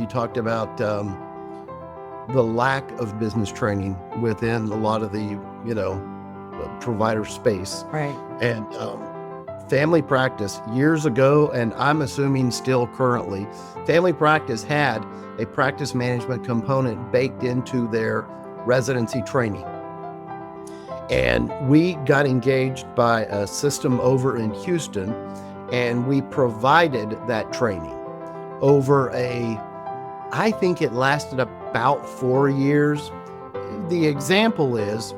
You talked about the lack of business training within a lot of the, provider space. Right. And family practice years ago, and I'm assuming still currently, family practice had a practice management component baked into their residency training. And we got engaged by a system over in Houston, and we provided that training over I think it lasted about 4 years. The example is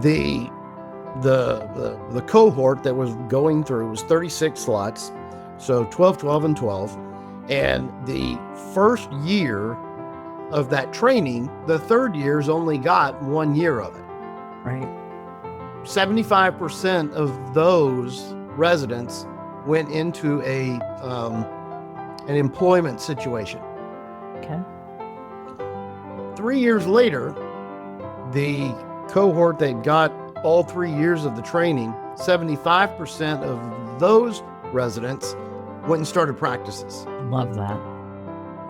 the cohort that was going through was 36 slots, so 12, 12, and 12. And the first year of that training, the third year's only got 1 year of it. Right. 75% of those residents went into an employment situation. Okay. 3 years later, the cohort that got all 3 years of the training, 75% of those residents went and started practices. Love that.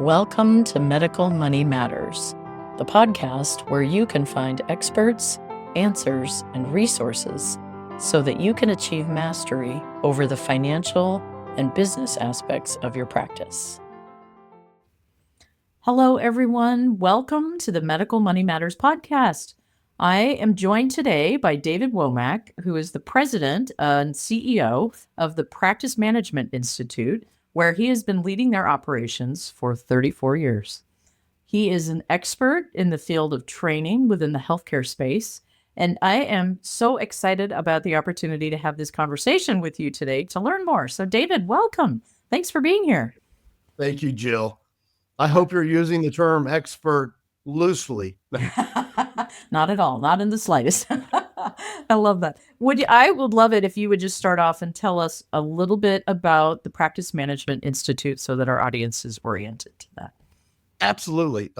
Welcome to Medical Money Matters, the podcast where you can find experts, answers, and resources so that you can achieve mastery over the financial and business aspects of your practice. Hello, everyone. Welcome to the Medical Money Matters podcast. I am joined today by David Womack, who is the president and CEO of the Practice Management Institute, where he has been leading their operations for 34 years. He is an expert in the field of training within the healthcare space, and I am so excited about the opportunity to have this conversation with you today to learn more. So, David, welcome. Thanks for being here. Thank you, Jill. I hope you're using the term expert loosely. Not at all. Not in the slightest. I love that. I would love it if you would just start off and tell us a little bit about the Practice Management Institute so that our audience is oriented to that. Absolutely.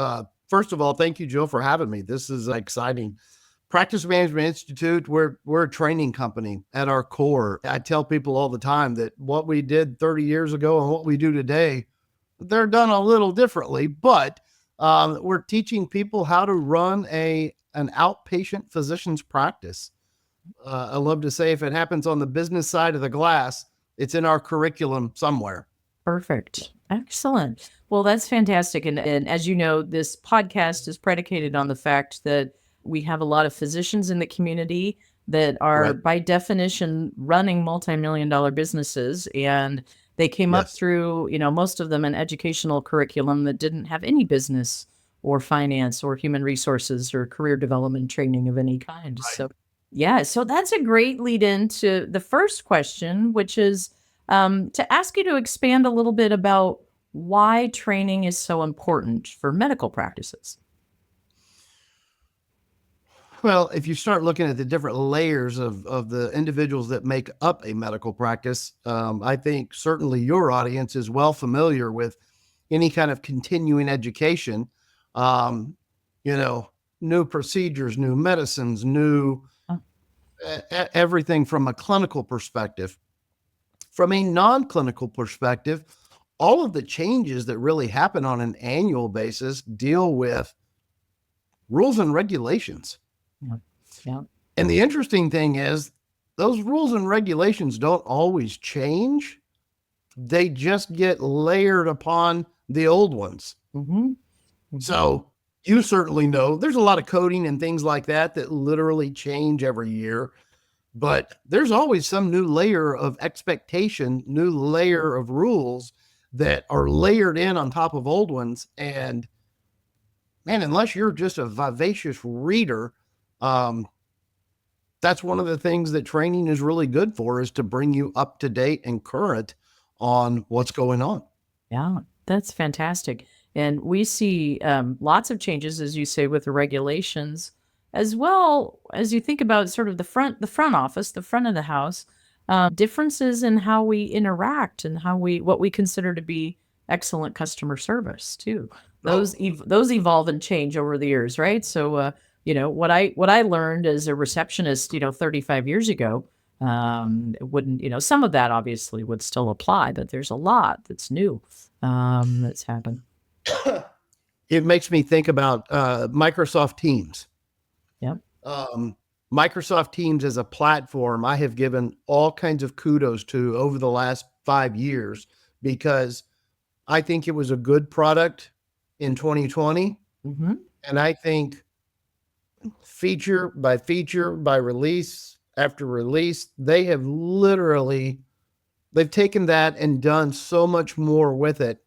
First of all, thank you, Jill, for having me. This is exciting. Practice Management Institute, we're a training company at our core. I tell people all the time that what we did 30 years ago and what we do today, they're done a little differently, but we're teaching people how to run an outpatient physician's practice. I love to say if it happens on the business side of the glass, it's in our curriculum somewhere. Perfect. Excellent. Well, that's fantastic. And as you know, this podcast is predicated on the fact that we have a lot of physicians in the community that are, Right. by definition, running multi-million-dollar businesses. And they came up Yes. through, most of them, an educational curriculum that didn't have any business or finance or human resources or career development training of any kind. Right. So that's a great lead into the first question, which is to ask you to expand a little bit about why training is so important for medical practices. Well, if you start looking at the different layers of the individuals that make up a medical practice, I think certainly your audience is well familiar with any kind of continuing education, new procedures, new medicines, new everything from a clinical perspective. From a non-clinical perspective, all of the changes that really happen on an annual basis deal with rules and regulations. Yeah. And the interesting thing is those rules and regulations don't always change. They just get layered upon the old ones. Mm-hmm. Mm-hmm. So you certainly know there's a lot of coding and things like that literally change every year, but there's always some new layer of expectation, new layer of rules that are layered in on top of old ones. And man, unless you're just a vivacious reader, that's one of the things that training is really good for, is to bring you up to date and current on what's going on. Yeah, that's fantastic. And we see lots of changes, as you say, with the regulations, as well as you think about sort of the front office, the front of the house, differences in how we interact and what we consider to be excellent customer service too. Those evolve and change over the years, right? So, what I learned as a receptionist, 35 years ago, It wouldn't, some of that obviously would still apply, but there's a lot that's new that's happened. It makes me think about Microsoft Teams. Yep. Microsoft Teams as a platform, I have given all kinds of kudos to over the last 5 years because I think it was a good product in 2020. Mm-hmm. And I think feature by release after release, they've taken that and done so much more with it.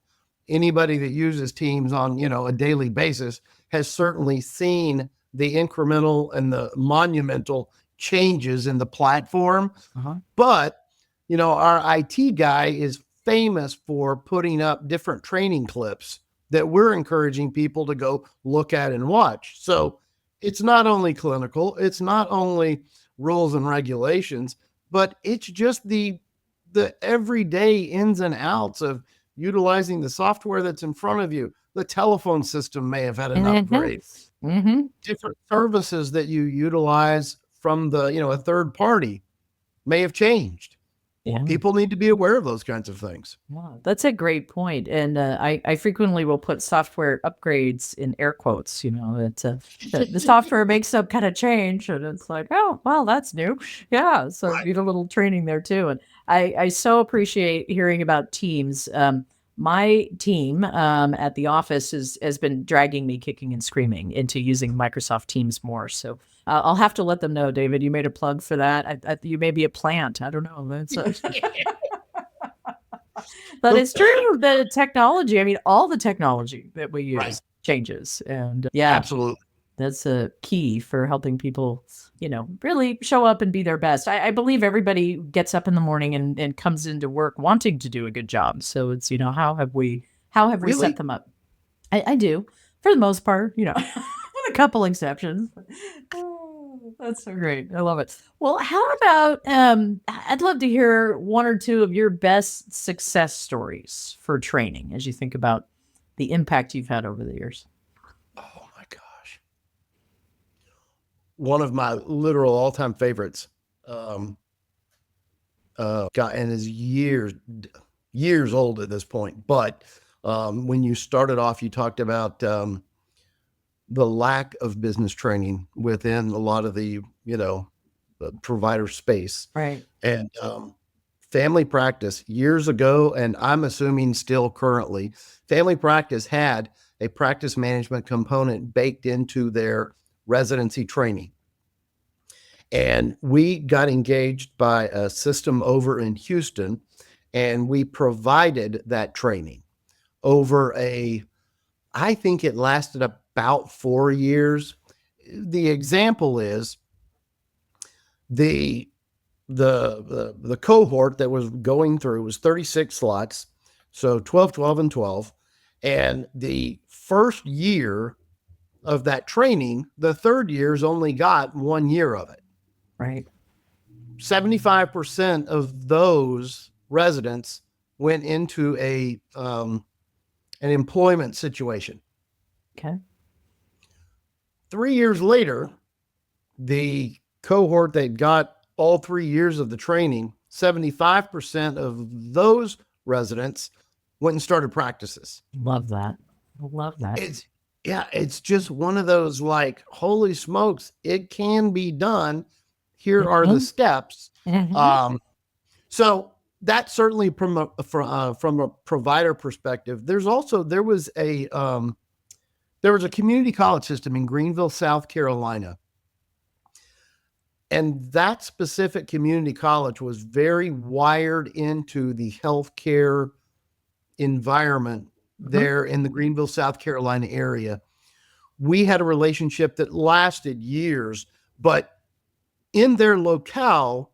Anybody that uses Teams on, a daily basis has certainly seen the incremental and the monumental changes in the platform. Uh-huh. But, our IT guy is famous for putting up different training clips that we're encouraging people to go look at and watch. So it's not only clinical, it's not only rules and regulations, but it's just the everyday ins and outs of utilizing the software that's in front of you. The telephone system may have had an upgrade. Mm-hmm. Different services that you utilize from a third party may have changed. Yeah. People need to be aware of those kinds of things. Wow, that's a great point. And I frequently will put software upgrades in air quotes, that the software makes some kind of change. And it's like, oh, well, that's new. Yeah. So Right. I need a little training there too. And I so appreciate hearing about Teams. My team at the office has been dragging me kicking and screaming into using Microsoft Teams more. So I'll have to let them know, David, you made a plug for that. You may be a plant. I don't know. But it's true. The technology, all the technology that we use changes. And Absolutely. That's a key for helping people, really show up and be their best. I believe everybody gets up in the morning and comes into work wanting to do a good job. So it's, how have we Really? set them up? I do, for the most part, with a couple exceptions. Oh, that's so great. I love it. Well, how about, I'd love to hear one or two of your best success stories for training as you think about the impact you've had over the years. Oh my gosh. One of my literal all-time favorites, and is years old at this point. But when you started off, you talked about the lack of business training within a lot of the provider space. Right. And family practice years ago, and I'm assuming still currently, family practice had a practice management component baked into their residency training. And we got engaged by a system over in Houston, and we provided that training over I think it lasted about 4 years. The example is the cohort that was going through was 36 slots, so 12, 12, and 12. And the first year of that training, the third year's only got 1 year of it. Right. 75% of those residents went into an employment situation. Okay. 3 years later, the cohort that got all 3 years of the training, 75% of those residents went and started practices. Love that. It's just one of those like, holy smokes, it can be done. Here are the steps. Mm-hmm. So that's certainly from a provider perspective. There was a community college system in Greenville, South Carolina. And that specific community college was very wired into the healthcare environment there in the Greenville, South Carolina area. We had a relationship that lasted years, but in their locale,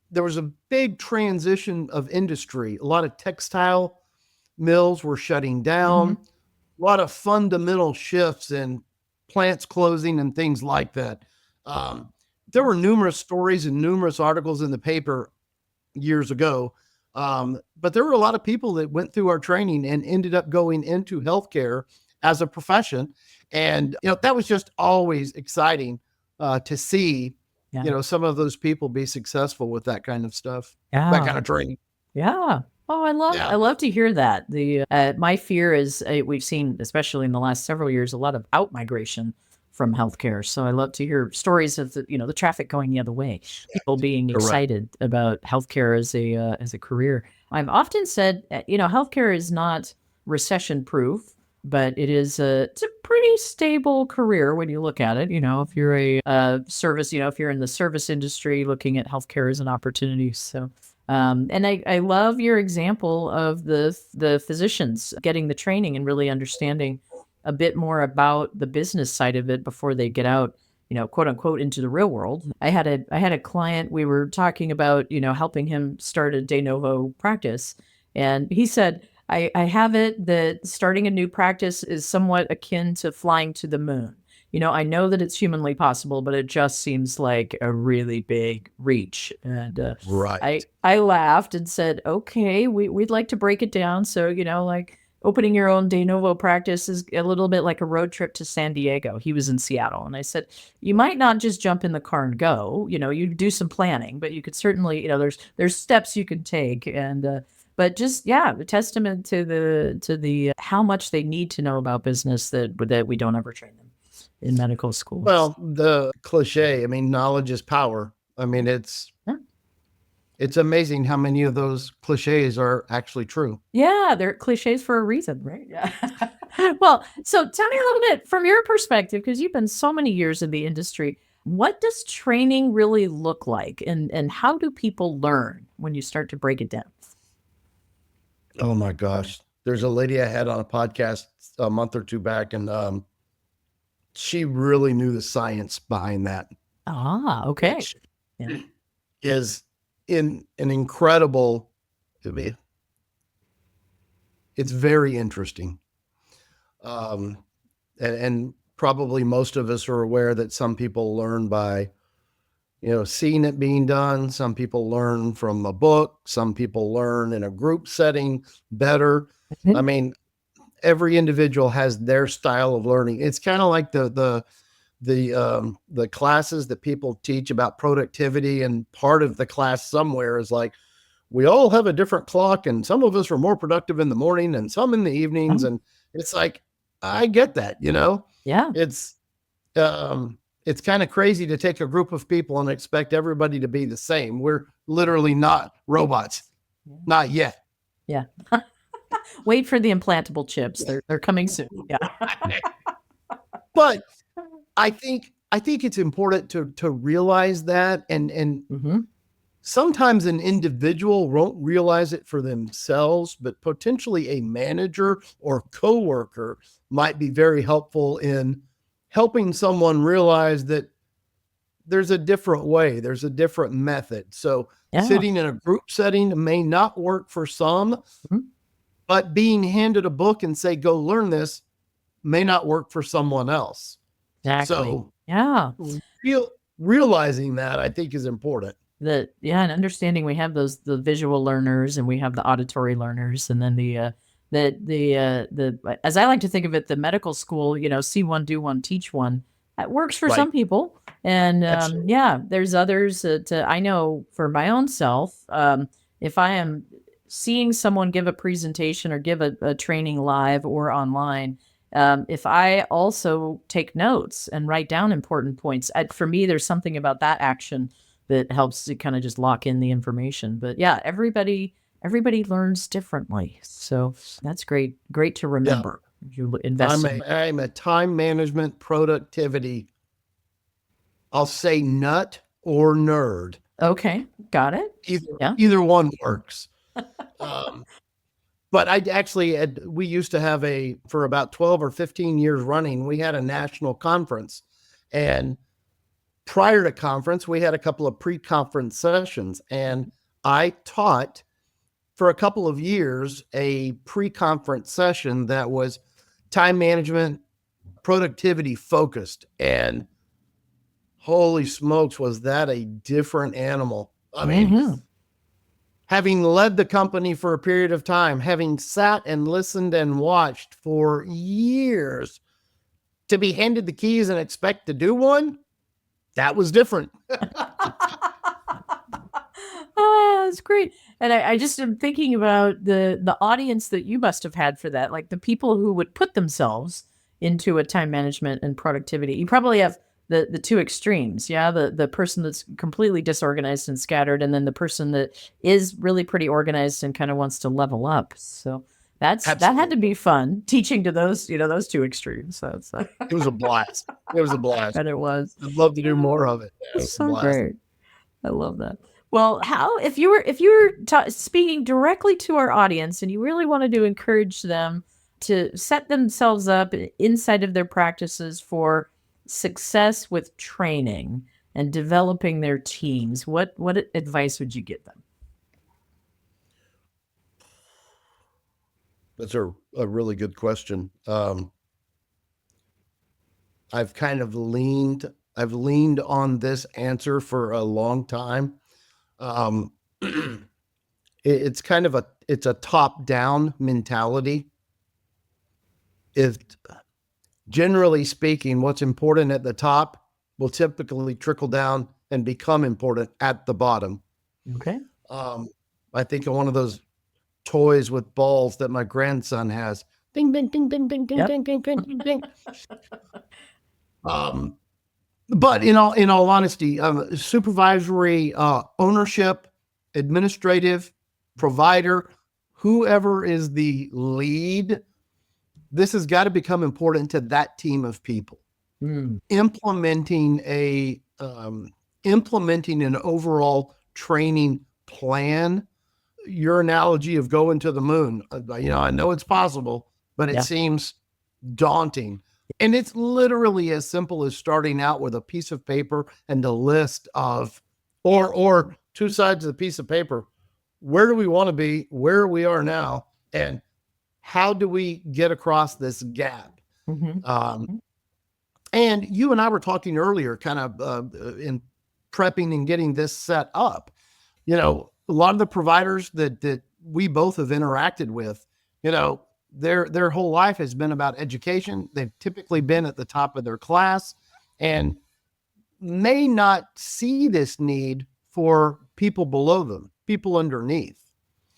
there was a big transition of industry. A lot of textile mills were shutting down, a lot of fundamental shifts in plants closing and things like that. There were numerous stories and numerous articles in the paper years ago, but there were a lot of people that went through our training and ended up going into healthcare as a profession. And, that was just always exciting to see some of those people be successful with that kind of stuff, that Yeah. kind of training. Yeah. Oh, I Yeah. love to hear that. My fear is we've seen, especially in the last several years, a lot of out migration from healthcare. So I love to hear stories of the traffic going the other way, people being Correct. excited about healthcare as a career. I've often said, healthcare is not recession proof, but it's a pretty stable career when you look at it. If you're a service, if you're in the service industry, looking at healthcare as an opportunity. So. And I love your example of the physicians getting the training and really understanding a bit more about the business side of it before they get out, quote unquote, into the real world. I had a client, we were talking about, helping him start a de novo practice. And he said, I have it that starting a new practice is somewhat akin to flying to the moon. I know that it's humanly possible, but it just seems like a really big reach. And Right. I laughed and said, okay, we'd like to break it down. So, like opening your own de novo practice is a little bit like a road trip to San Diego. He was in Seattle. And I said, you might not just jump in the car and go, you do some planning, but you could certainly, there's steps you could take. And, but just, a testament to the how much they need to know about business that we don't ever train them in medical school. Well, the cliche, knowledge is power. It's amazing how many of those cliches are actually true. Yeah, they're cliches for a reason, right? Yeah. Well, so tell me a little bit from your perspective, because you've been so many years in the industry. What does training really look like? And how do people learn when you start to break it down? Oh my gosh. There's a lady I had on a podcast a month or two back, and she really knew the science behind that. Ah, okay. Which Yeah. is in an incredible, it's very interesting. And probably most of us are aware that some people learn by, seeing it being done. Some people learn from a book. Some people learn in a group setting better. Mhm. Every individual has their style of learning. It's kind of like the classes that people teach about productivity, and part of the class somewhere is like, we all have a different clock, and some of us are more productive in the morning and some in the evenings. Oh, And it's like, I get that, yeah. it's it's kind of crazy to take a group of people and expect everybody to be the same. We're literally not robots, not yet. Yeah. Wait for the implantable chips. They're coming soon. Yeah. But I think it's important to realize that, and Mm-hmm. sometimes an individual won't realize it for themselves, but potentially a manager or coworker might be very helpful in helping someone realize that there's a different way, there's a different method. So Yeah. sitting in a group setting may not work for some, Mhm. but being handed a book and say, go learn this, may not work for someone else. Exactly. So Yeah. realizing that, I think, is important. And understanding we have the visual learners and we have the auditory learners, and then the as I like to think of it, the medical school, see one, do one, teach one. That works for Right. some people. And Absolutely. there's others that I know for my own self. If I am seeing someone give a presentation or give a training live or online, if I also take notes and write down important points, for me, there's something about that action that helps to kind of just lock in the information. But yeah, everybody learns differently. So that's great. Great to remember. You invest in. I'm a time management productivity, I'll say nut or nerd. Okay, got it. Yeah. Either one works. But we used to have for about 12 or 15 years running, we had a national conference. And prior to conference, we had a couple of pre-conference sessions. And I taught for a couple of years a pre-conference session that was time management, productivity focused. And holy smokes, was that a different animal? Having led the company for a period of time, having sat and listened and watched for years, to be handed the keys and expect to do one, That was different. Oh, that's great. And I just am thinking about the audience that you must have had for that, like the people who would put themselves into a time management and productivity. You probably have the two extremes, yeah, the person that's completely disorganized and scattered, and then the person that is really pretty organized and kind of wants to level up. So that had to Absolutely. be fun teaching to those, those two extremes. So it's It was a blast. It was a blast. and it was. I'd love to do more of it. Yeah, it was a So blast. great. I love that. Well, how if you were speaking directly to our audience and you really wanted to encourage them to set themselves up inside of their practices for success with training and developing their teams, what advice would you give them? That's a really good question. I've kind of I've leaned on this answer for a long time. It's kind of it's a top-down mentality. If generally speaking, what's important at the top will typically trickle down and become important at the bottom. Okay. I think of one of those toys with balls that my grandson has. Ding, ding, ding, ding, ding, ding, Yep. ding, ding, ding, ding, ding. But in all honesty, supervisory ownership, administrative, provider, whoever is the lead, this has got to become important to that team of people. Implementing an overall training plan. Your analogy of going to the moon, I know it's possible, but it seems daunting. And it's literally as simple as starting out with a piece of paper and a list of, or two sides of the piece of paper. Where do we want to be? Where we are now? And how do we get across this gap? And you and I were talking earlier, kind of in prepping and getting this set up. A lot of the providers that we both have interacted with, their whole life has been about education. They've typically been at the top of their class and may not see this need for people below them, people underneath.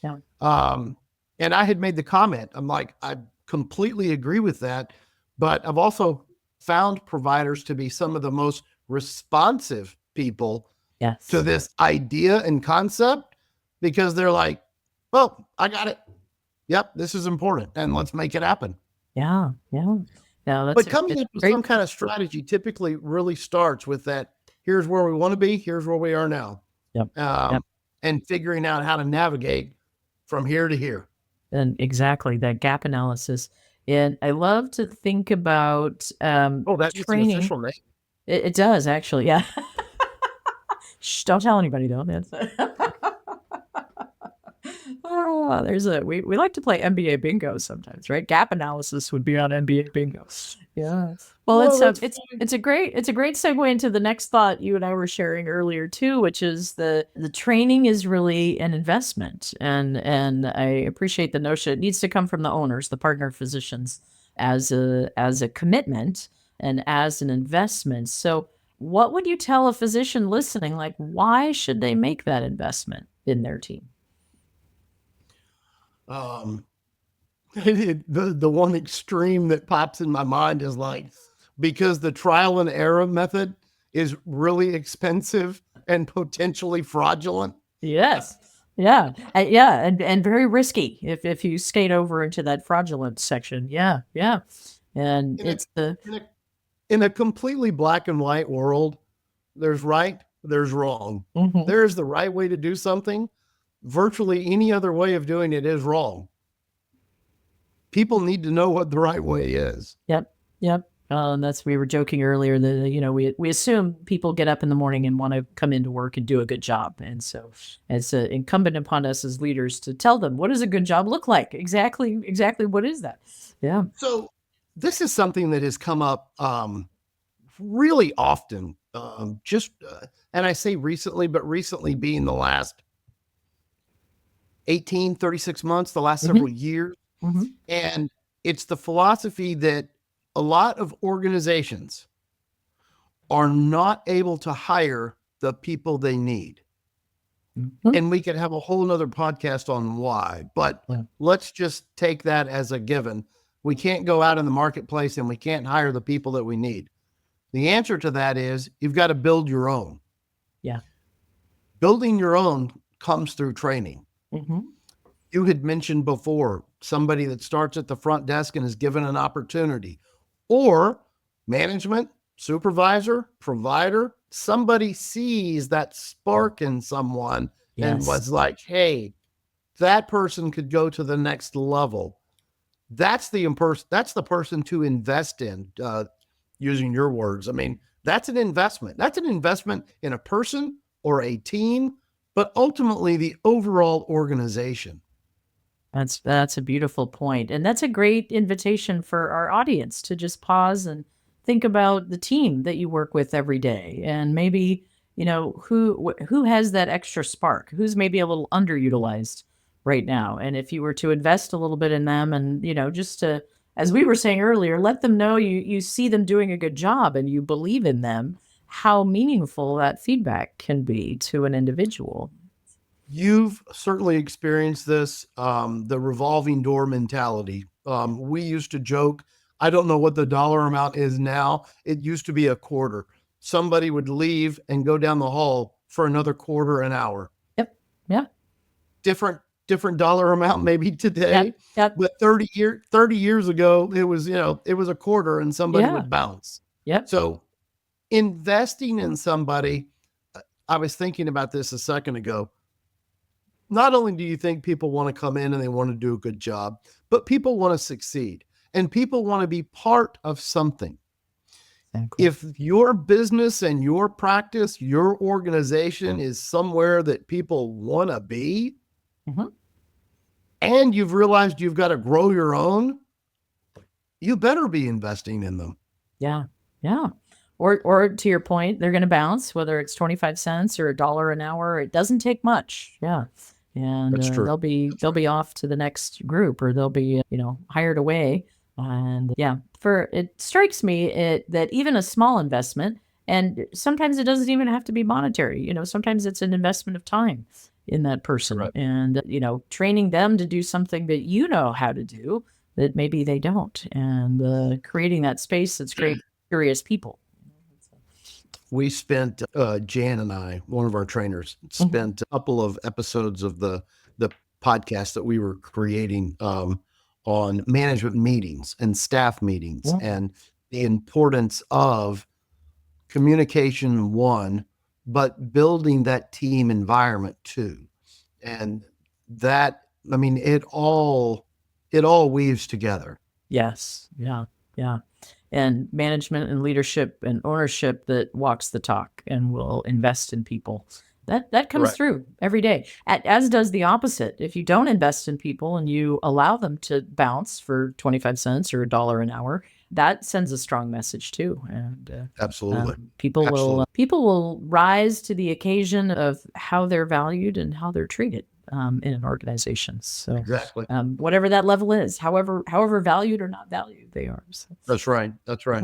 Yeah. And I had made the comment, I'm like, I completely agree with that, but I've also found providers to be some of the most responsive people to this idea and concept, because they're like, well, I got it. Yep, this is important, and let's make it happen. Yeah. But coming up with some kind of strategy typically really starts with that. Here's where we want to be. Here's where we are now. And figuring out how to navigate from here to here. And exactly that gap analysis. And I love to think about that's training. An official name. It does actually, yeah. Shh, don't tell anybody though. We like to play NBA bingo sometimes, right? Gap analysis would be on NBA bingo. Yeah. Well, it's a great segue into the next thought you and I were sharing earlier too, which is the training is really an investment, and I appreciate the notion it needs to come from the owners, the partner physicians, as a commitment and as an investment. So, what would you tell a physician listening? Like, why should they make that investment in their team? The one extreme that pops in my mind is like, because the trial and error method is really expensive and potentially fraudulent. Yes. Yeah. And very risky if you skate over into that fraudulent section. Yeah. And in a completely black and white world, there's right, there's wrong. There's the right way to do something. Virtually any other way of doing it is wrong. People need to know what the right way is. Yep. And we were joking earlier that, we assume people get up in the morning and want to come into work and do a good job. And so it's incumbent upon us as leaders to tell them, what does a good job look like? Exactly. What is that? Yeah. So this is something that has come up really often, and I say recently, but recently being the last 36 months, the last several years. And it's the philosophy that a lot of organizations are not able to hire the people they need. Mhm. And we could have a whole nother podcast on why, but Yeah. let's just take that as a given. We can't go out in the marketplace and we can't hire the people that we need. The answer to that is you've got to build your own. Yeah. Building your own comes through training. Mm-hmm. You had mentioned before somebody that starts at the front desk and is given an opportunity, or management, supervisor, provider, somebody sees that spark in someone and Yes. was like, hey, that person could go to the next level. That's the person to invest in, using your words. I mean, that's an investment. That's an investment in a person or a team, but ultimately the overall organization. That's a beautiful point. And that's a great invitation for our audience to just pause and think about the team that you work with every day, and maybe, who has that extra spark, who's maybe a little underutilized right now. And if you were to invest a little bit in them, and, just to, as we were saying earlier, let them know you see them doing a good job and you believe in them, how meaningful that feedback can be to an individual. You've certainly experienced this, the revolving door mentality. We used to joke, I don't know what the dollar amount is now. It used to be a quarter. Somebody would leave and go down the hall for another quarter an hour. Yep. Yeah. Different dollar amount maybe today, Yep. Yep. but 30 years ago, it was a quarter and somebody Yeah. would bounce. Yep. So investing in somebody, I was thinking about this a second ago. Not only do you think people want to come in and they want to do a good job, but people want to succeed and people want to be part of something. Exactly. If your business and your practice, your organization is somewhere that people want to be, Mhm. and you've realized you've got to grow your own, you better be investing in them. Yeah. Yeah. Or to your point, they're going to bounce, whether it's 25 cents or a dollar an hour. It doesn't take much. Yeah. And That's true. they'll be off to the next group, or they'll be, hired away. And yeah, it strikes me that even a small investment, and sometimes it doesn't even have to be monetary. Sometimes it's an investment of time in that person. Correct. And, training them to do something that you know how to do that maybe they don't, and creating that space that's great for curious people. We spent, Jan and I, one of our trainers, spent a couple of episodes of the podcast that we were creating, on management meetings and staff meetings, Yeah. and the importance of communication, one, but building that team environment too. And that, I mean, it all weaves together. Yes. Yeah. Yeah. And management and leadership and ownership that walks the talk and will invest in people. That comes Correct. through every day, as does the opposite. If you don't invest in people and you allow them to bounce for 25 cents or a dollar an hour, that sends a strong message too. And Absolutely. people Absolutely. will rise to the occasion of how they're valued and how they're treated in an organization. So Exactly. whatever that level is, however valued or not valued they are. So. That's right. That's right.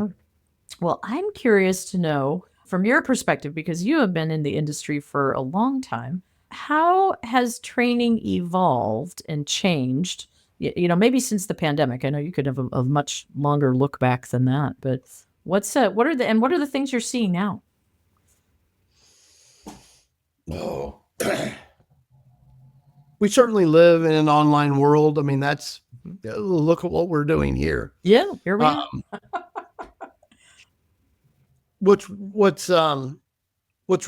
Well, I'm curious to know from your perspective, because you have been in the industry for a long time, how has training evolved and changed? Maybe since the pandemic. I know you could have a much longer look back than that, but what are the things you're seeing now? Oh, we certainly live in an online world. I mean, look at what we're doing here. Yeah, here we are. What's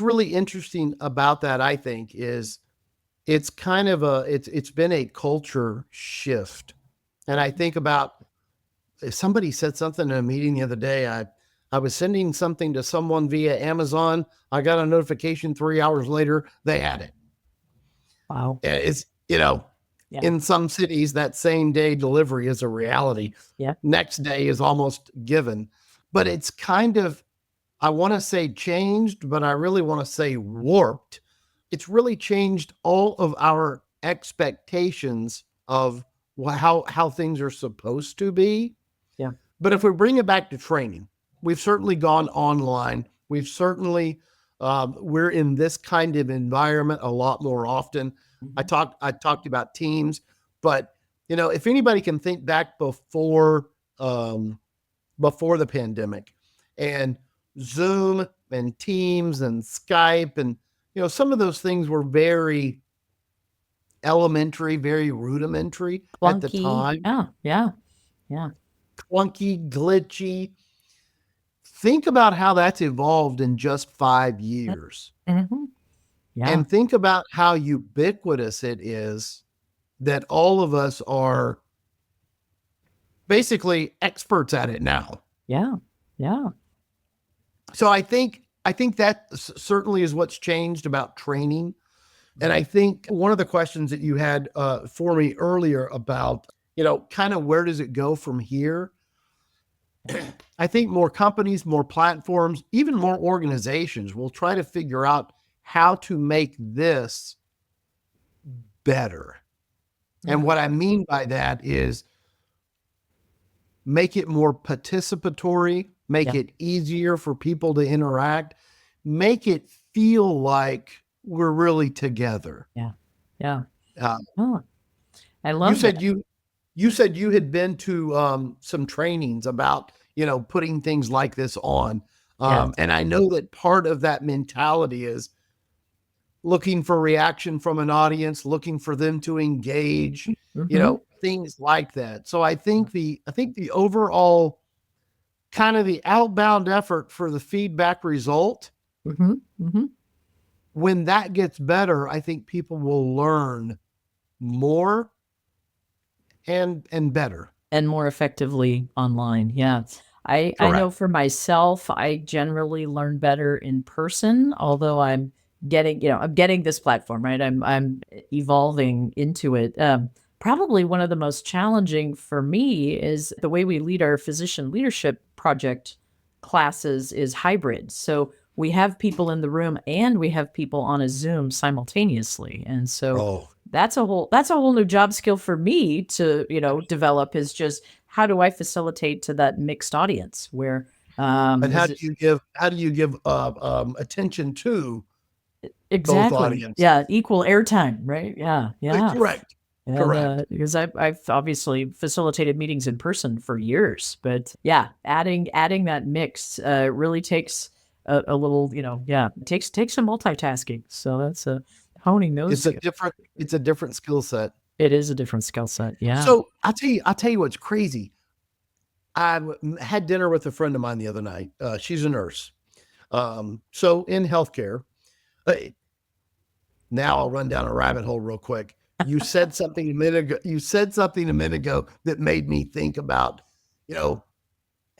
really interesting about that, I think, is it's kind of it's been a culture shift. And I think about, if somebody said something in a meeting the other day, I was sending something to someone via Amazon. I got a notification 3 hours later, they had it. Wow. It's, Yeah. in some cities, that same day delivery is a reality. Yeah. Next day is almost given. But it's kind of, I want to say changed, but I really want to say warped. It's really changed all of our expectations of how things are supposed to be. Yeah. But if we bring it back to training, we've certainly gone online. We've certainly, we're in this kind of environment a lot more often. I Mhm. talked about Teams, but if anybody can think back um, before the pandemic, and Zoom and Teams and Skype, and some of those things were very elementary, very rudimentary at the Clunky. time, Yeah, yeah, yeah. clunky, glitchy. Think about how that's evolved in just 5 years. Mm-hmm. Yeah, And think about how ubiquitous it is that all of us are basically experts at it now. yeah, yeah. So I think that certainly is what's changed about training. And I think one of the questions that you had for me earlier about, kind of where does it go from here? I think more companies, more platforms, even more organizations will try to figure out how to make this better. And Mhm. what I mean by that is make it more participatory, make Yeah, it easier for people to interact, make it feel like we're really together. yeah, yeah. Uh, Oh, I you love said that. you said you had been to some trainings about putting things like this on, Yes. and I know that part of that mentality is looking for reaction from an audience, looking for them to engage, Mm-hmm. things like that. So I think the overall kind of the outbound effort for the feedback result, Mm-hmm. Mm-hmm. when that gets better, I think people will learn more and better. And more effectively online. Yeah. I know Correct. for myself, I generally learn better in person, although I'm getting this platform, right? I'm evolving into it. Probably one of the most challenging for me is the way we lead our physician leadership project classes is hybrid. So we have people in the room and we have people on a Zoom simultaneously. And so Oh, that's a whole new job skill for me to develop, is just how do I facilitate to that mixed audience where and is it how do you give attention to both exactly, audiences? yeah, equal airtime, right? Yeah, yeah. Correct. And Correct. because I've obviously facilitated meetings in person for years, but yeah, adding that mix really takes a little, yeah, it takes some multitasking. So that's honing those skills. It's a different skill set. It is a different skill set. Yeah. So I'll tell you what's crazy. Had dinner with a friend of mine the other night. She's a nurse. So in healthcare, uh, now I'll run down a rabbit hole real quick. You said something a minute ago. You said something a minute ago that made me think about, you know,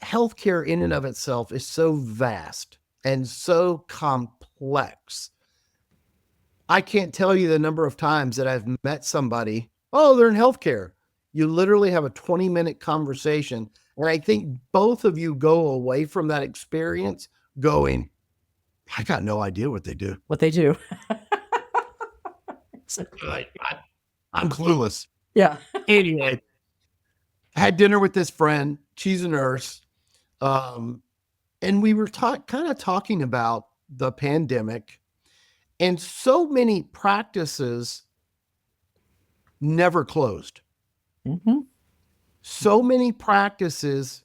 healthcare in and of itself is so vast and so complex. I can't tell you the number of times that I've met somebody, oh, they're in healthcare. You literally have a 20-minute conversation. And I think both of you go away from that experience going, I got no idea what they do. What they do. So, I'm clueless. yeah. Anyway, I had dinner with this friend. She's a nurse. Um, and we were kind of talking about the pandemic, and so many practices never closed. Hmm. So many practices,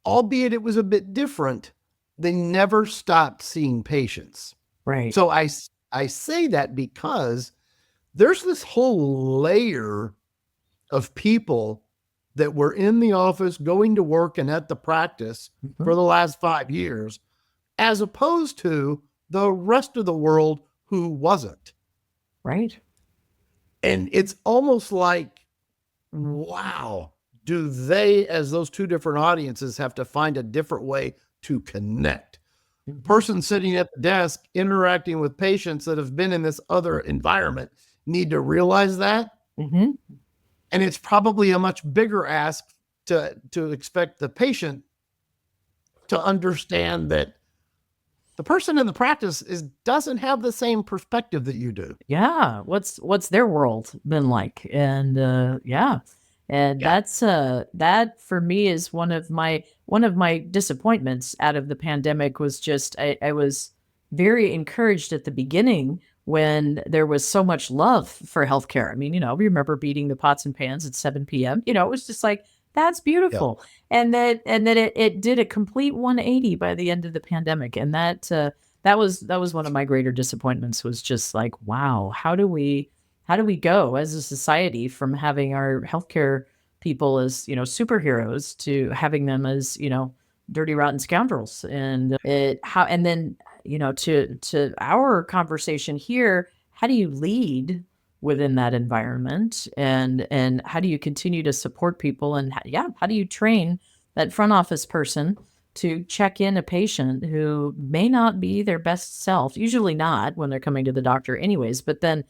albeit it was a bit different, they never stopped seeing patients. Right. So I say that because there's this whole layer of people that were in the office, going to work and at the practice Mhm. for the last 5 years, as opposed to the rest of the world who wasn't. Right. And it's almost like, wow, do they, as those two different audiences, have to find a different way to connect? Mhm. Person sitting at the desk interacting with patients that have been in this other environment need to realize that. Mhm. And it's probably a much bigger ask to expect the patient to understand that the person in the practice doesn't have the same perspective that you do. Yeah. What's their world been like? And yeah. And Yeah. that for me is one of my disappointments out of the pandemic was just I was very encouraged at the beginning when there was so much love for healthcare. I mean, we remember beating the pots and pans at 7 p.m. It was just like, that's Yeah. beautiful. And then it did a complete 180 by the end of the pandemic. And that was one of my greater disappointments, was just like, wow, how do we go as a society from having our healthcare people as, superheroes to having them as, dirty rotten scoundrels? And to our conversation here, how do you lead within that environment, and how do you continue to support people, and how do you train that front office person to check in a patient who may not be their best self, usually not when they're coming to the doctor anyways, but then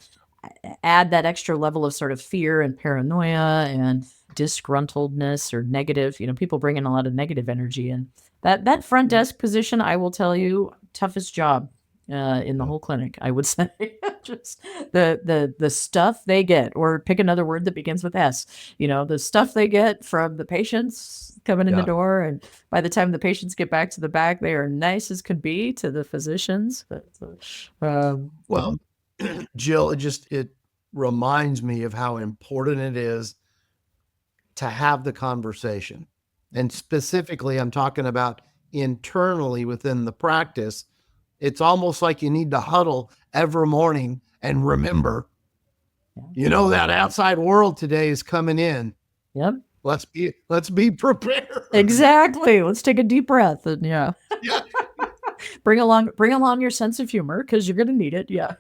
add that extra level of sort of fear and paranoia and disgruntledness or negative, people bring in a lot of negative energy. And that front desk position, I will tell you, toughest job in the whole clinic, I would say. Just the stuff they get, or pick another word that begins with S, the stuff they get from the patients coming in the Yeah. door. And by the time the patients get back to the back, they are nice as could be to the physicians. Well, Jill, it reminds me of how important it is to have the conversation. And specifically, I'm talking about internally within the practice. It's almost like you need to huddle every morning and remember, that outside world today is coming in. Yep. Let's be prepared. Exactly. Let's take a deep breath and Yeah. bring along your sense of humor, because you're going to need it. Yeah.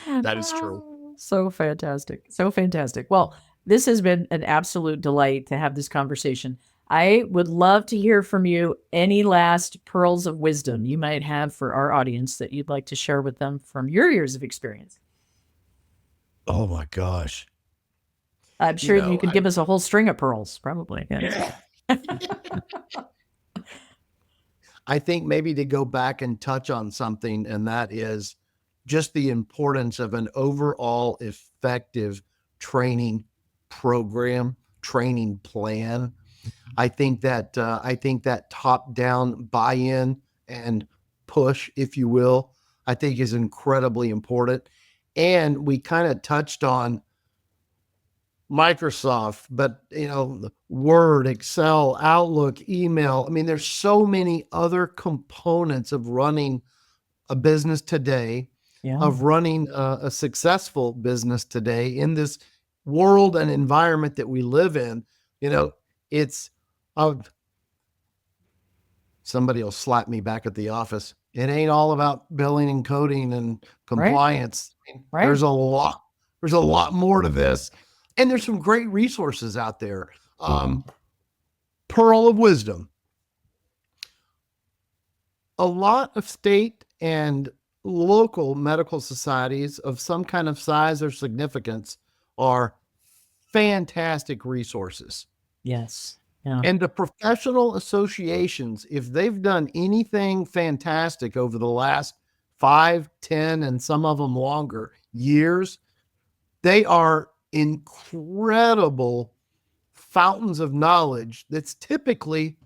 That is true. So fantastic. So fantastic. Well, this has been an absolute delight to have this conversation. I would love to hear from you any last pearls of wisdom you might have for our audience that you'd like to share with them from your years of experience. Oh my gosh. I'm sure you could give us a whole string of pearls, probably. Yeah. I think maybe to go back and touch on something, and that is just the importance of an overall effective training program, training plan. I think that top-down buy-in and push, if you will, I think is incredibly important. And we kind of touched on Microsoft, but Word, Excel, Outlook, email. I mean, there's so many other components of running a business today, of running a successful business today in this world and environment that we live in. It's somebody will slap me back at the office. It ain't all about billing and coding and compliance. Right. There's a lot more to this. And there's some great resources out there. Pearl of wisdom. A lot of state and local medical societies of some kind of size or significance are fantastic resources. Yes. Yeah. And the professional associations, if they've done anything fantastic over the last 5, 10, and some of them longer years, they are incredible fountains of knowledge that's typically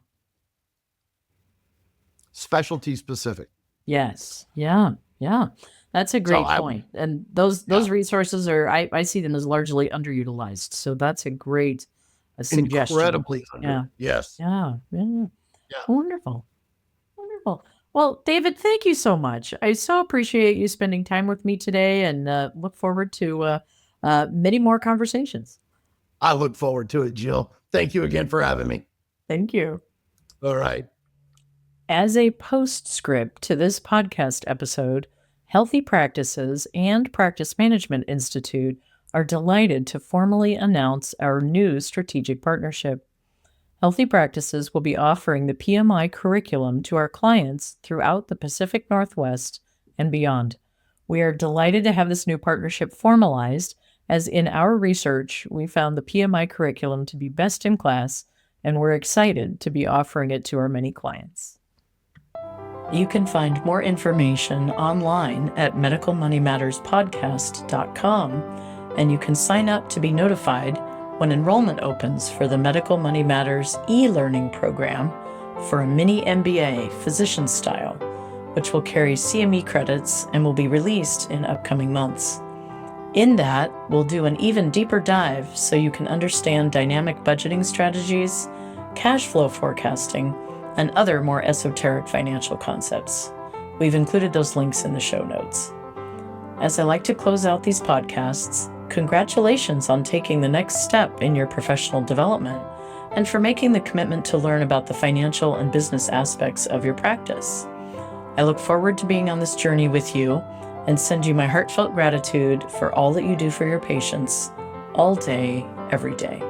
specialty specific. Yes. Yeah. Yeah. That's a great point. And those resources I see them as largely underutilized. So that's a great suggestion. Incredibly under. Yes. Yeah. Wonderful. Wonderful. Well, David, thank you so much. I so appreciate you spending time with me today, and look forward to many more conversations. I look forward to it, Jill. Thank you again for having me. Thank you. All right. As a postscript to this podcast episode, Healthy Practices and Practice Management Institute are delighted to formally announce our new strategic partnership. Healthy Practices will be offering the PMI curriculum to our clients throughout the Pacific Northwest and beyond. We are delighted to have this new partnership formalized, as in our research, we found the PMI curriculum to be best in class, and we're excited to be offering it to our many clients. You can find more information online at medicalmoneymatterspodcast.com, and you can sign up to be notified when enrollment opens for the Medical Money Matters e-learning program for a mini MBA physician style, which will carry CME credits and will be released in upcoming months. In that, we'll do an even deeper dive so you can understand dynamic budgeting strategies, cash flow forecasting, and other more esoteric financial concepts. We've included those links in the show notes. As I like to close out these podcasts, congratulations on taking the next step in your professional development and for making the commitment to learn about the financial and business aspects of your practice. I look forward to being on this journey with you and send you my heartfelt gratitude for all that you do for your patients all day, every day.